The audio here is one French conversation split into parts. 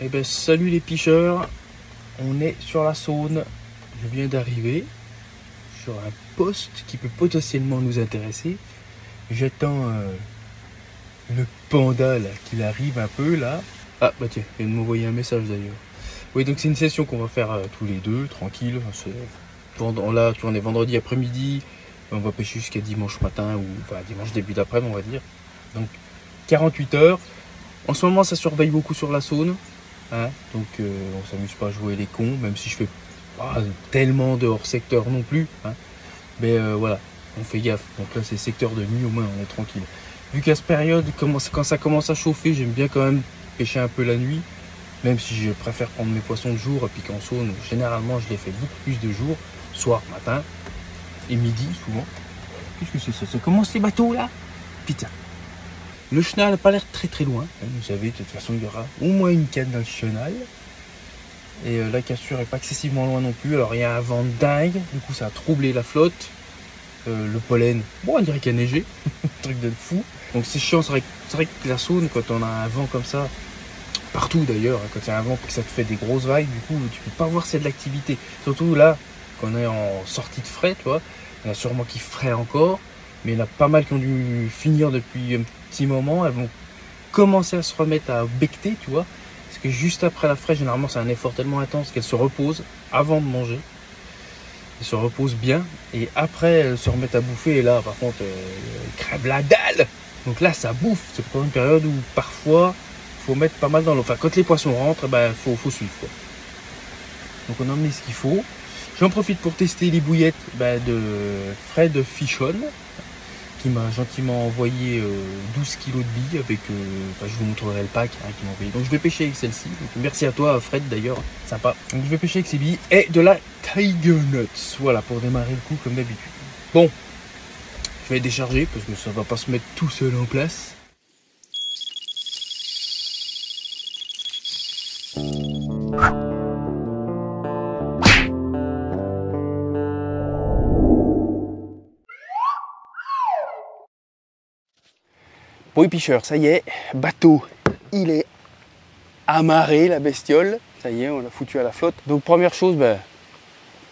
Eh ben salut les pêcheurs, on est sur la Saône, je viens d'arriver sur un poste qui peut potentiellement nous intéresser. J'attends le panda là, qu'il arrive un peu là. Ah bah tiens, il vient de m'envoyer un message d'ailleurs. Oui, donc c'est une session qu'on va faire tous les deux, tranquille. Là, tu vois, on est vendredi après-midi, on va pêcher jusqu'à dimanche matin, ou enfin dimanche début d'après-midi on va dire. Donc 48 heures. En ce moment ça surveille beaucoup sur la Saône. Hein, donc on s'amuse pas à jouer les cons, même si je fais pas tellement de hors secteur non plus. Hein, mais voilà, on fait gaffe. Donc là c'est secteur de nuit, au moins on est tranquille. Vu qu'à cette période, quand ça commence à chauffer, j'aime bien quand même pêcher un peu la nuit. Même si je préfère prendre mes poissons de jour, et puis qu'en Saône, généralement je les fais beaucoup plus de jour, soir, matin et midi souvent. Qu'est-ce que c'est ça? Ça commence ces bateaux là? Putain. Le chenal n'a pas l'air très très loin. Vous savez, de toute façon, il y aura au moins une canne dans le chenal. Et la cassure n'est pas excessivement loin non plus. Alors il y a un vent de dingue, du coup ça a troublé la flotte. Le pollen, bon on dirait qu'il a neigé, truc de fou. Donc c'est chiant, c'est vrai que la Saône, quand on a un vent comme ça, partout d'ailleurs, quand il y a un vent et que ça te fait des grosses vagues, du coup tu peux pas voir s'il y a de l'activité. Surtout là, quand on est en sortie de frais, tu vois, il y en a sûrement qui feraient encore, mais il y en a pas mal qui ont dû finir depuis un petit moment. Elles vont commencer à se remettre à becter, tu vois, parce que juste après la fraie, généralement c'est un effort tellement intense qu'elles se reposent avant de manger. Elles se reposent bien et après elles se remettent à bouffer, et là par contre elles crèvent la dalle. Donc là ça bouffe. C'est pour une période où parfois faut mettre pas mal dans l'eau. Enfin, quand les poissons rentrent, ben, faut suivre, quoi. Donc on a emmené ce qu'il faut. J'en profite pour tester les bouillettes de Fred Fichon, qui m'a gentiment envoyé 12 kg de billes avec, je vous montrerai le pack qu'il m'a envoyé. Donc je vais pêcher avec celle-ci. Merci à toi Fred d'ailleurs, sympa. Donc je vais pêcher avec ces billes et de la Tiger Nuts. Voilà, pour démarrer le coup comme d'habitude. Bon, je vais décharger parce que ça va pas se mettre tout seul en place. Bon les pêcheurs, ça y est, bateau, il est amarré la bestiole. Ça y est, on l'a foutu à la flotte. Donc première chose,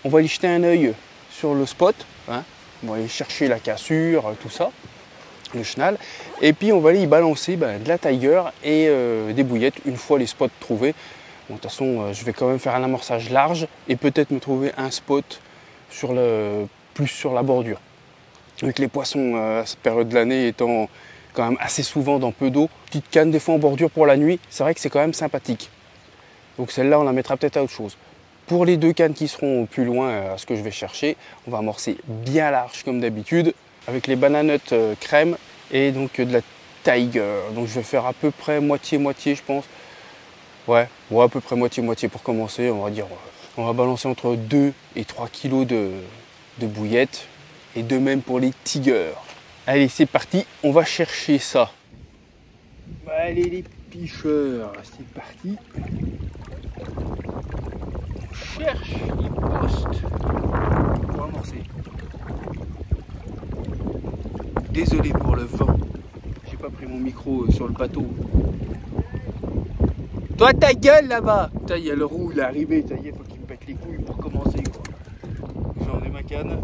on va aller jeter un œil sur le spot. Hein. On va aller chercher la cassure, tout ça, le chenal. Et puis on va aller y balancer de la tiger et des bouillettes une fois les spots trouvés. Bon, de toute façon, je vais quand même faire un amorçage large et peut-être me trouver un spot plus sur la bordure. Avec les poissons à cette période de l'année étant quand même assez souvent dans peu d'eau. Petite canne des fois en bordure pour la nuit, c'est vrai que c'est quand même sympathique. Donc celle-là, on la mettra peut-être à autre chose. Pour les deux cannes qui seront plus loin à ce que je vais chercher, on va amorcer bien large comme d'habitude, avec les bananettes crème et donc de la tiger. Donc je vais faire à peu près moitié-moitié, je pense. Ouais, à peu près moitié-moitié pour commencer, on va dire. On va balancer entre 2 et 3 kg de bouillettes, et de même pour les tigers. Allez, c'est parti, on va chercher ça. Allez les pêcheurs, c'est parti. On cherche les postes pour amorcer. Désolé pour le vent, j'ai pas pris mon micro sur le bateau. Toi ta gueule là-bas. Putain, il y a le roux, il est arrivé, ça y est, faut qu'il me pète les couilles pour commencer, quoi. J'en ai ma canne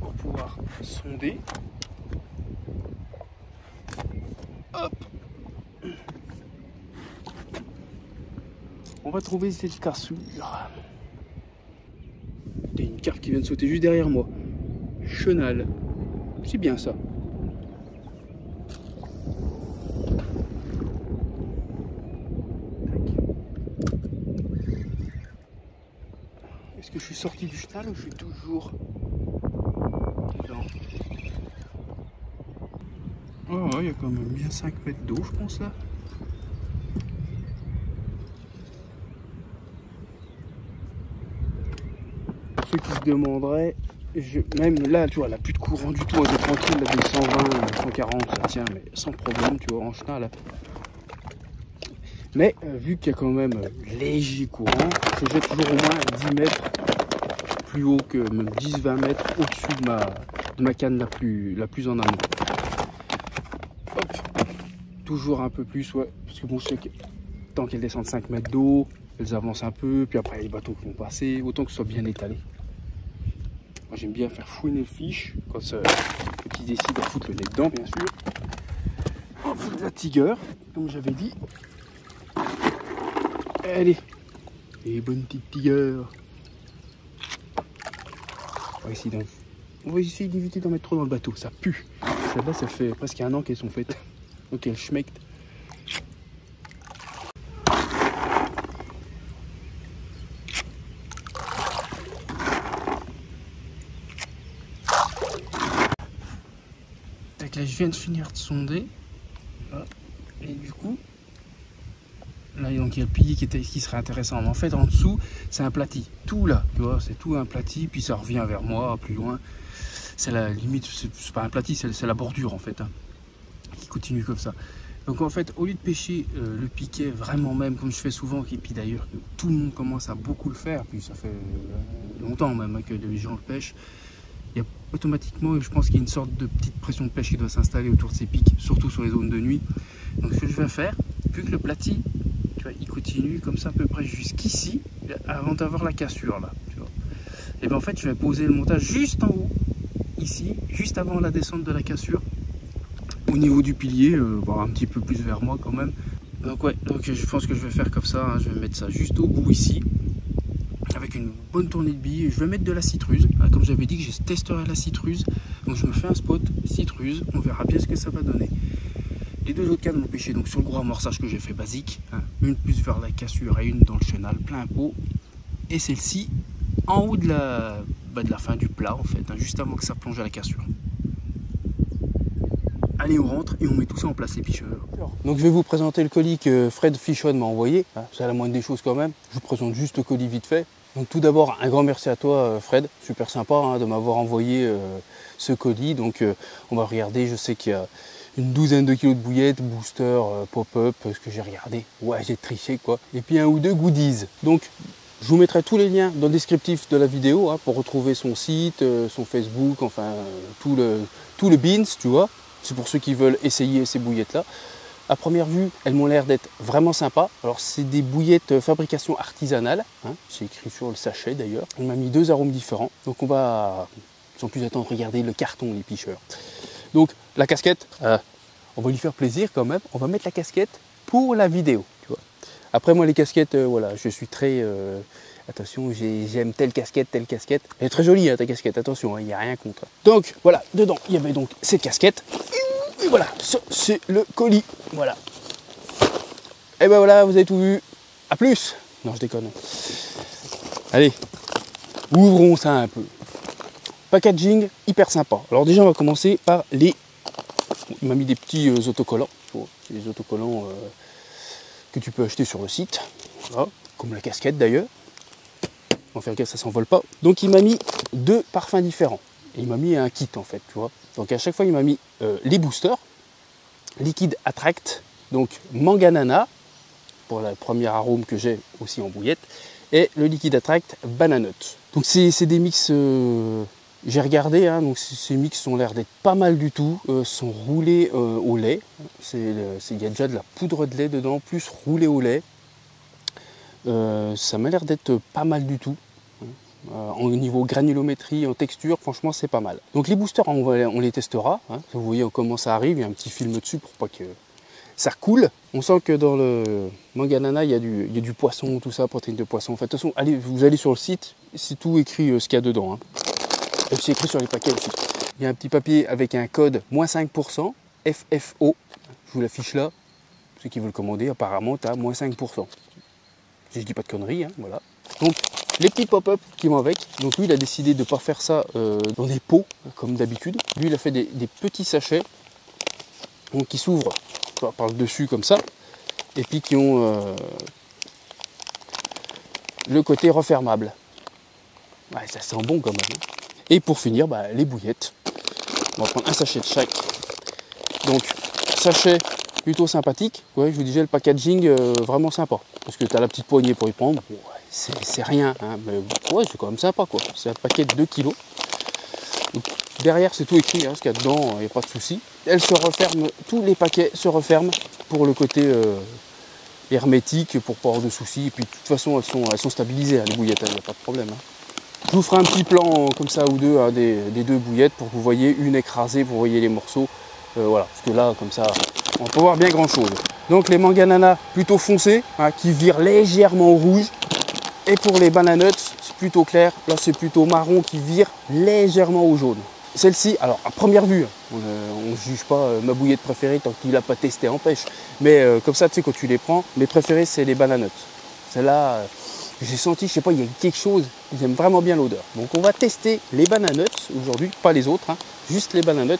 pour pouvoir sonder. Hop. On va trouver cette cassure. Il y a une carte qui vient de sauter juste derrière moi. Chenal. C'est bien ça. Est-ce que je suis sorti du chenal ou je suis toujours dedans? Oh, il y a quand même bien 5 mètres d'eau, je pense, là. Pour ceux qui se demanderaient, même là, tu vois, elle n'a plus de courant du tout, elle est tranquille, là, des 120, 140, ça tient, mais sans problème, tu vois, en chenal. Mais vu qu'il y a quand même léger courant, je jette toujours au moins 10 mètres plus haut que même 10-20 mètres au-dessus de ma canne la plus en amont. Hop. Toujours un peu plus, ouais, parce que bon, je sais que temps qu'elles descendent 5 mètres d'eau, elles avancent un peu, puis après les bateaux vont passer, autant que ce soit bien étalé. Moi j'aime bien faire fouiner le fiche, quand ils décident de foutre le nez dedans bien sûr. On fout de la tiger, comme j'avais dit. Allez, les bonnes petites tiger. On va essayer d'éviter d'en mettre trop dans le bateau, ça pue. Celle-là, ça fait presque 1 an qu'elles sont faites. Donc elles schmectent. Donc là, je viens de finir de sonder. Et du coup, là, donc il y a le pilier qui serait intéressant. Mais en fait, en dessous, c'est un platy. Tout là, tu vois, c'est tout un platy. Puis ça revient vers moi, plus loin. C'est la limite, c'est pas un platy, c'est la bordure en fait, hein, qui continue comme ça. Donc en fait, au lieu de pêcher le piquet vraiment même, comme je fais souvent, et puis d'ailleurs tout le monde commence à beaucoup le faire, puis ça fait longtemps même hein, que les gens le pêchent, il y a automatiquement, je pense qu'il y a une sorte de petite pression de pêche qui doit s'installer autour de ces pics, surtout sur les zones de nuit. Donc ce que je vais faire, vu que le platy, tu vois, il continue comme ça à peu près jusqu'ici, avant d'avoir la cassure là, tu vois. Et bien en fait, je vais poser le montage juste en haut, ici, juste avant la descente de la cassure, au niveau du pilier, voire un petit peu plus vers moi quand même. Donc ouais, donc je pense que je vais faire comme ça, hein, je vais mettre ça juste au bout ici, avec une bonne tournée de billes. Je vais mettre de la citruse, hein, comme j'avais dit que je testerai la citruse, donc je me fais un spot citruse, on verra bien ce que ça va donner. Les deux autres cannes m'ont pêché donc sur le gros amorçage que j'ai fait basique, hein, une plus vers la cassure et une dans le chenal plein pot, et celle-ci en haut de la fin du plat en fait, hein, juste avant que ça plonge à la cassure. Allez, on rentre et on met tout ça en place les picheurs. Donc je vais vous présenter le colis que Fred Fichon m'a envoyé, hein, c'est la moindre des choses quand même. Je vous présente juste le colis vite fait. Donc tout d'abord un grand merci à toi Fred, super sympa hein, de m'avoir envoyé ce colis. Donc on va regarder, je sais qu'il y a une douzaine de kilos de bouillettes, booster, pop-up, ce que j'ai regardé. Ouais, j'ai triché quoi. Et puis 1 ou 2 goodies. Donc je vous mettrai tous les liens dans le descriptif de la vidéo hein, pour retrouver son site, son Facebook, enfin tout le beans, tu vois. C'est pour ceux qui veulent essayer ces bouillettes là. À première vue, elles m'ont l'air d'être vraiment sympas. Alors c'est des bouillettes fabrication artisanale, hein. C'est écrit sur le sachet d'ailleurs. On m'a mis 2 arômes différents. Donc on va, sans plus attendre, regarder le carton les picheurs. Donc la casquette, on va lui faire plaisir quand même. On va mettre la casquette pour la vidéo. Tu vois. Après moi les casquettes, voilà, je suis très... attention, j'aime telle casquette. Elle est très jolie hein, ta casquette, attention, il n'y a rien contre. Donc voilà, dedans il y avait donc cette casquette. Et voilà, c'est le colis. Voilà. Et ben voilà, vous avez tout vu. A plus. Non, je déconne. Allez, ouvrons ça un peu. Packaging hyper sympa. Alors déjà, on va commencer par les... Il m'a mis des petits autocollants. C'est des autocollants que tu peux acheter sur le site. Voilà, comme la casquette d'ailleurs. On va faire gaffe, ça s'envole pas. Donc il m'a mis 2 parfums différents. Et il m'a mis un kit en fait, tu vois. Donc à chaque fois il m'a mis les boosters, liquide attract, donc manganana, pour le premier arôme que j'ai aussi en bouillette, et le liquide attract bananut. Donc c'est des mix, j'ai regardé, hein, donc ces mix ont l'air d'être pas mal du tout, sont roulés au lait. Il y a déjà de la poudre de lait dedans, plus roulé au lait. Ça m'a l'air d'être pas mal du tout. Au niveau granulométrie, en texture, franchement c'est pas mal. Donc les boosters, on les testera. Hein. Vous voyez comment ça arrive, il y a un petit film dessus pour pas que ça coule. On sent que dans le manganana, il y a du poisson, tout ça, protéines de poisson. Enfin, de toute façon, allez, vous allez sur le site, c'est tout écrit ce qu'il y a dedans. Hein. Et c'est écrit sur les paquets aussi. Il y a un petit papier avec un code moins 5%, FFO. Je vous l'affiche là. Ceux qui veulent commander, apparemment, tu as moins 5%. Si je dis pas de conneries, hein, voilà. Donc, les petits pop-up qui vont avec. Donc lui, il a décidé de ne pas faire ça dans des pots, comme d'habitude. Lui, il a fait des petits sachets donc, qui s'ouvrent par le dessus comme ça. Et puis qui ont le côté refermable. Ouais, ça sent bon quand même. Hein. Et pour finir, bah, les bouillettes. On va prendre un sachet de chaque. Donc, sachet plutôt sympathique. Ouais, je vous disais, le packaging vraiment sympa. Parce que tu as la petite poignée pour y prendre. Bon, ouais, c'est rien, hein, mais ouais, c'est quand même sympa, quoi. C'est un paquet de 2 kg. Donc, derrière, c'est tout écrit, hein, ce qu'il y a dedans, il n'y a pas de souci. Elle se referme, tous les paquets se referment pour le côté hermétiques pour pas avoir de soucis. Et puis de toute façon, elles sont stabilisées, hein, les bouillettes, il n'y a pas de problème. Hein. Je vous ferai un petit plan comme ça ou deux, hein, des deux bouillettes pour que vous voyez une écrasée, pour que vous voyez les morceaux. Voilà, parce que là, comme ça, on peut voir bien grand chose. Donc les Mangananas plutôt foncés, hein, qui virent légèrement au rouge. Et pour les Bananuts, c'est plutôt clair. Là, c'est plutôt marron qui vire légèrement au jaune. Celle-ci, alors à première vue, on ne juge pas ma bouillette préférée tant qu'il n'a pas testé en pêche. Mais comme ça, tu sais, quand tu les prends, mes préférés, c'est les Bananuts. Celle-là, j'ai senti, je sais pas, il y a quelque chose, j'aime vraiment bien l'odeur. Donc on va tester les Bananuts aujourd'hui, pas les autres, hein, juste les Bananuts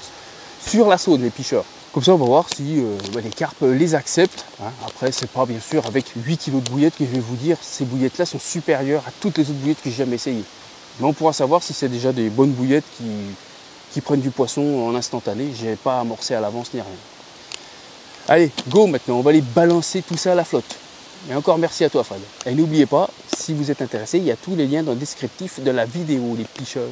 sur la Saône, les pêcheurs. Comme ça, on va voir si les carpes les acceptent. Hein. Après, c'est pas bien sûr avec 8 kg de bouillettes que je vais vous dire ces bouillettes-là sont supérieures à toutes les autres bouillettes que j'ai jamais essayées. Mais on pourra savoir si c'est déjà des bonnes bouillettes qui prennent du poisson en instantané. Je n'ai pas amorcé à l'avance ni rien. Allez, go maintenant, on va aller balancer tout ça à la flotte. Et encore merci à toi, Fred. Et n'oubliez pas, si vous êtes intéressé, il y a tous les liens dans le descriptif de la vidéo, les pêcheurs.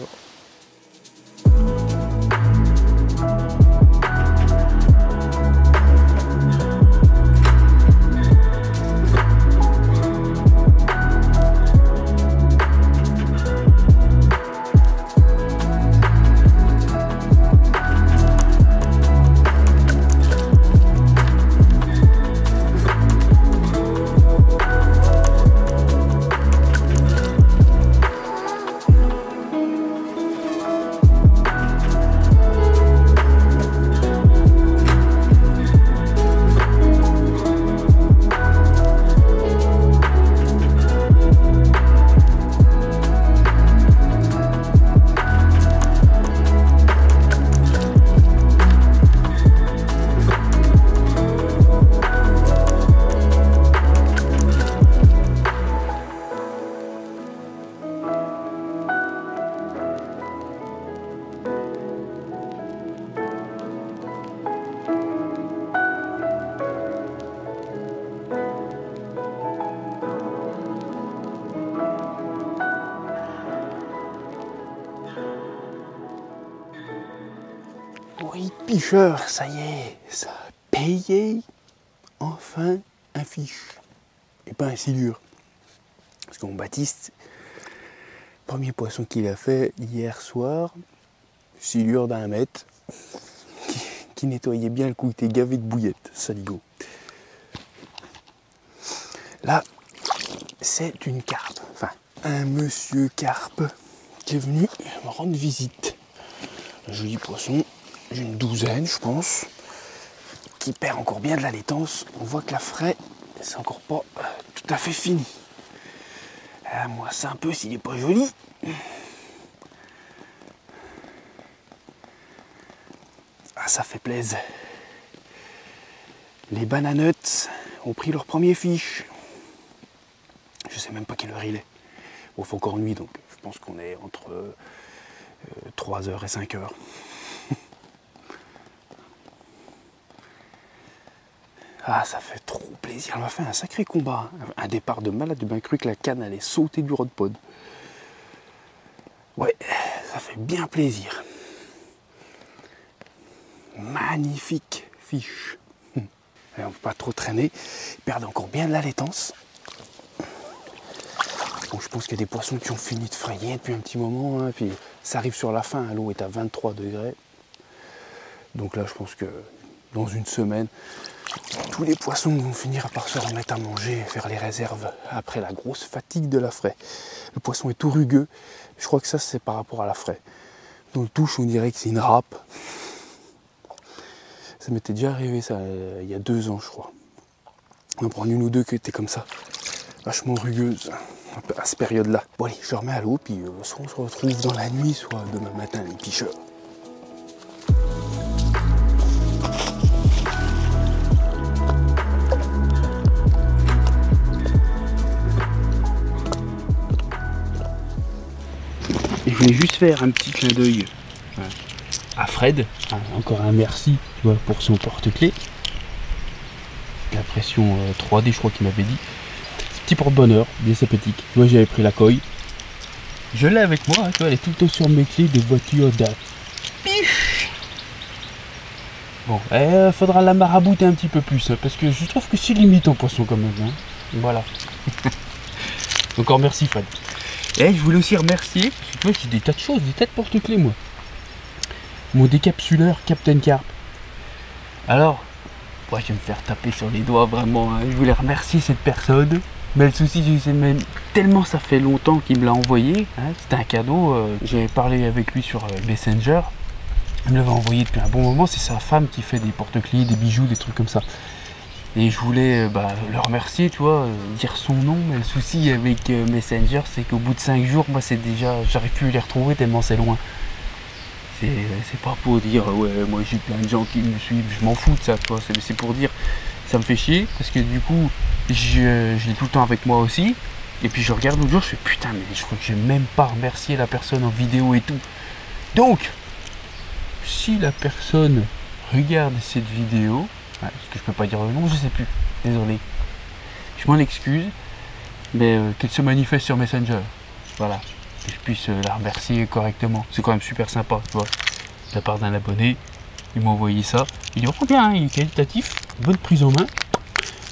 Oui, pêcheur, ça y est, ça a payé enfin un fiche. Et pas un silure. Parce que mon Baptiste, premier poisson qu'il a fait hier soir, silure d'1 mètre, qui nettoyait bien le coup, il était gavé de bouillettes, saligo. Là, c'est une carpe, enfin un monsieur carpe qui est venu me rendre visite. Un joli poisson. J'ai une douzaine, je pense, qui perd encore bien de la laitance. On voit que la fraie, c'est encore pas tout à fait fini. Moi, c'est un peu s'il n'est pas joli. Ah, ça fait plaisir. Les Bananuts ont pris leur premier fiche. Je sais même pas quelle heure il est. Bon, il faut encore nuit, donc je pense qu'on est entre 3h et 5h. Ah, ça fait trop plaisir. On m'a fait un sacré combat. Un départ de malade. J'ai bien cru que la canne allait sauter du rod-pod. Ouais, ça fait bien plaisir. Magnifique fiche. On ne peut pas trop traîner. Ils perdent encore bien de la laitance. Bon, je pense qu'il y a des poissons qui ont fini de frayer depuis un petit moment. Hein, puis ça arrive sur la fin. L'eau est à 23 degrés. Donc là, je pense que dans une semaine, tous les poissons vont finir par se remettre à manger et faire les réserves après la grosse fatigue de la fraie. Le poisson est tout rugueux. Je crois que ça, c'est par rapport à la fraie. Dans le touche, on dirait que c'est une râpe. Ça m'était déjà arrivé, ça, il y a 2 ans, je crois. On en prend une ou deux qui étaient comme ça, vachement rugueuses, un peu à cette période-là. Bon allez, je remets à l'eau, puis soit on se retrouve dans la nuit, soit demain matin, les pêcheurs. Et je voulais juste faire un petit clin d'œil à Fred, encore un merci, tu vois, pour son porte-clés. La pression 3D, je crois qu'il m'avait dit. Ce petit porte-bonheur, bien sympathique. Tu vois, j'avais pris la coille. Je l'ai avec moi, tu vois, elle est tout le temps sur mes clés de voiture d'Apiche. Bon, faudra la marabouter un petit peu plus, hein, parce que je trouve que c'est limite en poisson quand même. Hein. Voilà. Encore merci Fred. Et je voulais aussi remercier, parce que tu vois, j'ai des tas de choses, des tas de porte-clés moi. Mon décapsuleur Captain Carp. Alors, moi je vais me faire taper sur les doigts vraiment. Hein. Je voulais remercier cette personne. Mais le souci, je sais même tellement ça fait longtemps qu'il me l'a envoyé. Hein. C'était un cadeau. J'avais parlé avec lui sur Messenger. Il me l'avait envoyé depuis un bon moment. C'est sa femme qui fait des porte-clés, des bijoux, des trucs comme ça. Et je voulais le remercier, tu vois, dire son nom. Mais le souci avec Messenger, c'est qu'au bout de 5 jours, moi c'est déjà, j'arrive plus à les retrouver tellement c'est loin. C'est pas pour dire ouais moi j'ai plein de gens qui me suivent, je m'en fous de ça, tu vois. C'est pour dire ça me fait chier parce que du coup je l'ai tout le temps avec moi aussi. Et puis je regarde l'autre jour, je fais putain mais je crois que j'ai même pas remercié la personne en vidéo et tout. Donc si la personne regarde cette vidéo, parce que je peux pas dire le nom, je sais plus, désolé. Je m'en excuse, mais qu'elle se manifeste sur Messenger. Voilà. Que je puisse la remercier correctement. C'est quand même super sympa, tu vois. De la part d'un abonné, il m'a envoyé ça. Il dit oh bien, il est qualitatif, bonne prise en main.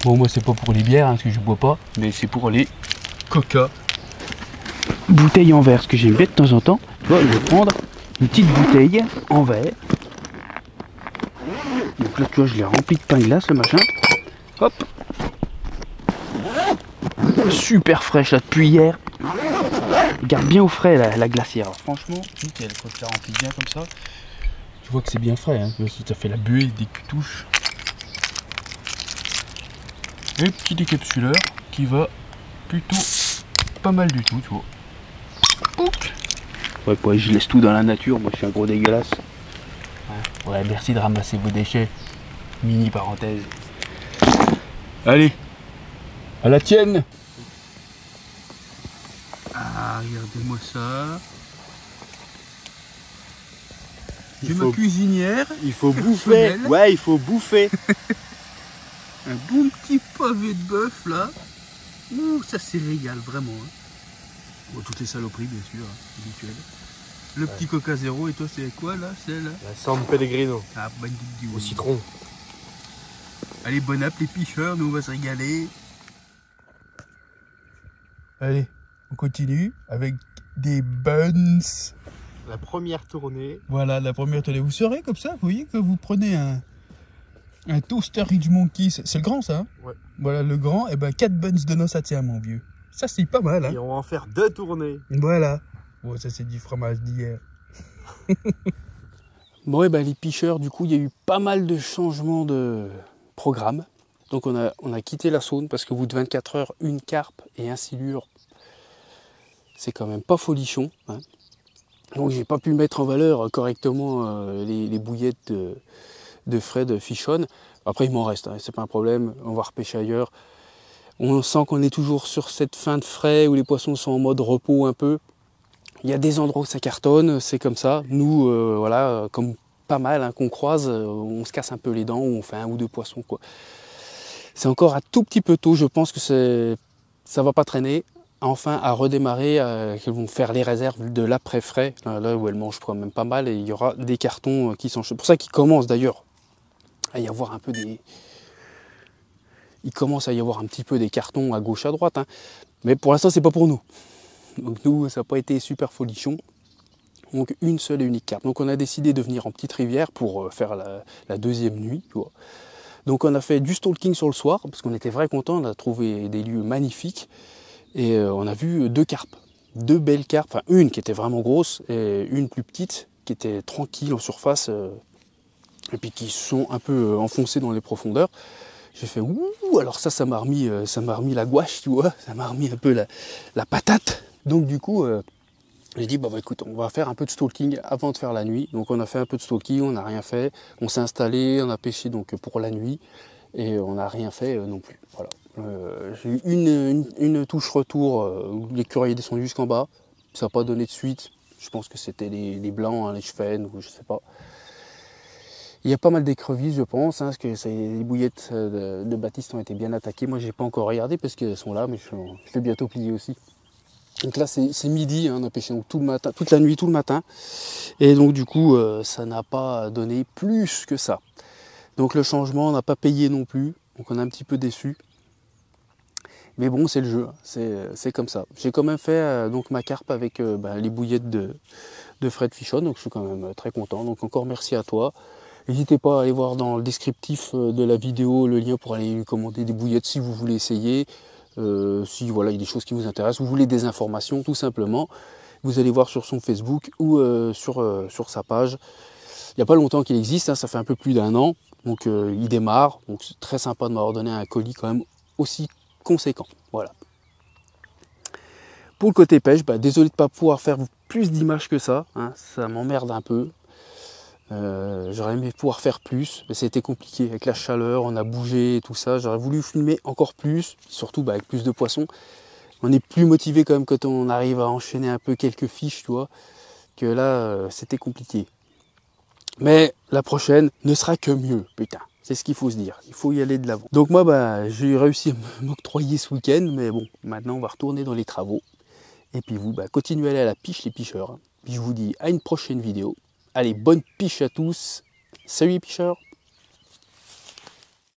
Bon moi c'est pas pour les bières, hein, parce que je bois pas, mais c'est pour les coca. Bouteille en verre, ce que j'aime bien de temps en temps. Tu vois, je vais prendre une petite bouteille en verre. Donc là tu vois, je l'ai rempli de pain glace le machin. Hop. Super fraîche là depuis hier. Garde bien au frais la glacière. Alors, franchement, nickel, quand tu la remplis bien comme ça, tu vois que c'est bien frais. Hein. Si tu as fait la buée dès que tu touches. Et petit décapsuleur qui va plutôt pas mal du tout, tu vois. Ouais, je laisse tout dans la nature, moi je suis un gros dégueulasse. Ouais, merci de ramasser vos déchets. Mini parenthèse. Allez, à la tienne. Ah, regardez-moi ça. J'ai ma cuisinière. Il faut bouffer. Ouais, il faut bouffer. Un bon petit pavé de bœuf là. Ouh, ça c'est régal, vraiment. Hein. Bon, toutes les saloperies, bien sûr, hein, habituelles. Le petit Coca Zéro, et toi c'est quoi là? C'est là La San Pellegrino. Ah, bonne du au citron. Allez, bon app les picheurs, nous on va se régaler. Allez, on continue avec des buns. La première tournée. Voilà, la première tournée. Vous saurez comme ça, vous voyez que vous prenez un toaster Ridge Monkey. C'est le grand ça hein? Ouais. Voilà, le grand, et ben 4 buns dedans ça tient mon vieux. Ça c'est pas mal hein. Et on va en faire 2 tournées. Voilà. Bon, ça c'est du fromage d'hier. Bon, et ben les picheurs, du coup, il y a eu pas mal de changements de programme. Donc on a quitté la Saône parce qu'au bout de 24 heures, une carpe et un silure, c'est quand même pas folichon. Hein. Donc j'ai pas pu mettre en valeur correctement les bouillettes de Fred Fichonne. Après il m'en reste, hein, c'est pas un problème, on va repêcher ailleurs. On sent qu'on est toujours sur cette fin de frais où les poissons sont en mode repos un peu. Il y a des endroits où ça cartonne, c'est comme ça. Nous, voilà, comme pas mal hein, qu'on croise, on se casse un peu les dents, ou on fait 1 ou 2 poissons, quoi. C'est encore un tout petit peu tôt, je pense que ça va pas traîner. Enfin, à redémarrer, qu'elles vont faire les réserves de l'après-frais, là où elles mangent quand même pas mal, et il y aura des cartons qui sont... C'est pour ça qu'il commence d'ailleurs à y avoir un peu des... Il commence à y avoir un petit peu des cartons à gauche, à droite, hein. Mais pour l'instant, c'est pas pour nous. Donc nous, ça n'a pas été super folichon. Donc une seule et unique carpe. Donc on a décidé de venir en petite rivière pour faire la deuxième nuit. Tu vois. Donc on a fait du stalking sur le soir, parce qu'on était vraiment contents, on a trouvé des lieux magnifiques. Et on a vu 2 carpes, 2 belles carpes, enfin une qui était vraiment grosse et une plus petite qui était tranquille en surface et puis qui sont un peu enfoncées dans les profondeurs. J'ai fait ouh, alors ça m'a remis la gouache, tu vois, ça m'a remis un peu la patate. Donc du coup, j'ai dit bah écoute, on va faire un peu de stalking avant de faire la nuit. Donc on a fait un peu de stalking, on n'a rien fait, on s'est installé, on a pêché donc pour la nuit et on n'a rien fait non plus. Voilà. J'ai eu une touche retour où l'écureuil est descendu jusqu'en bas, ça n'a pas donné de suite. Je pense que c'était les blancs, hein, les chefennes, ou je sais pas. Il y a pas mal d'écrevisses, je pense, hein, parce que les bouillettes de Baptiste ont été bien attaquées. Moi, j'ai pas encore regardé parce qu'elles sont là, mais je vais bientôt plier aussi. Donc là, c'est midi, hein, on a pêché donc, tout le matin, toute la nuit, tout le matin. Et donc, du coup, ça n'a pas donné plus que ça. Donc le changement, on n'a pas payé non plus, donc on est un petit peu déçu. Mais bon, c'est le jeu, c'est comme ça. J'ai quand même fait donc ma carpe avec les bouillettes de Fred Fichon, donc je suis quand même très content. Donc encore merci à toi. N'hésitez pas à aller voir dans le descriptif de la vidéo le lien pour aller lui commander des bouillettes si vous voulez essayer. Si voilà, il y a des choses qui vous intéressent, vous voulez des informations tout simplement, vous allez voir sur son Facebook ou sur sa page. Il n'y a pas longtemps qu'il existe, hein, ça fait un peu plus d'1 an, donc il démarre, donc c'est très sympa de m'avoir donné un colis quand même aussi conséquent. Voilà. Pour le côté pêche, désolé de ne pas pouvoir faire plus d'images que ça, hein, ça m'emmerde un peu. J'aurais aimé pouvoir faire plus, mais c'était compliqué avec la chaleur, on a bougé et tout ça. J'aurais voulu filmer encore plus, surtout avec plus de poissons. On est plus motivé quand même quand on arrive à enchaîner un peu quelques fiches, tu vois, que là c'était compliqué. Mais la prochaine ne sera que mieux, putain. C'est ce qu'il faut se dire, il faut y aller de l'avant. Donc moi, j'ai réussi à m'octroyer ce week-end, mais bon, maintenant on va retourner dans les travaux. Et puis vous, continuez à aller à la piche les picheurs. Puis je vous dis à une prochaine vidéo. Allez, bonne piche à tous. Salut les picheurs.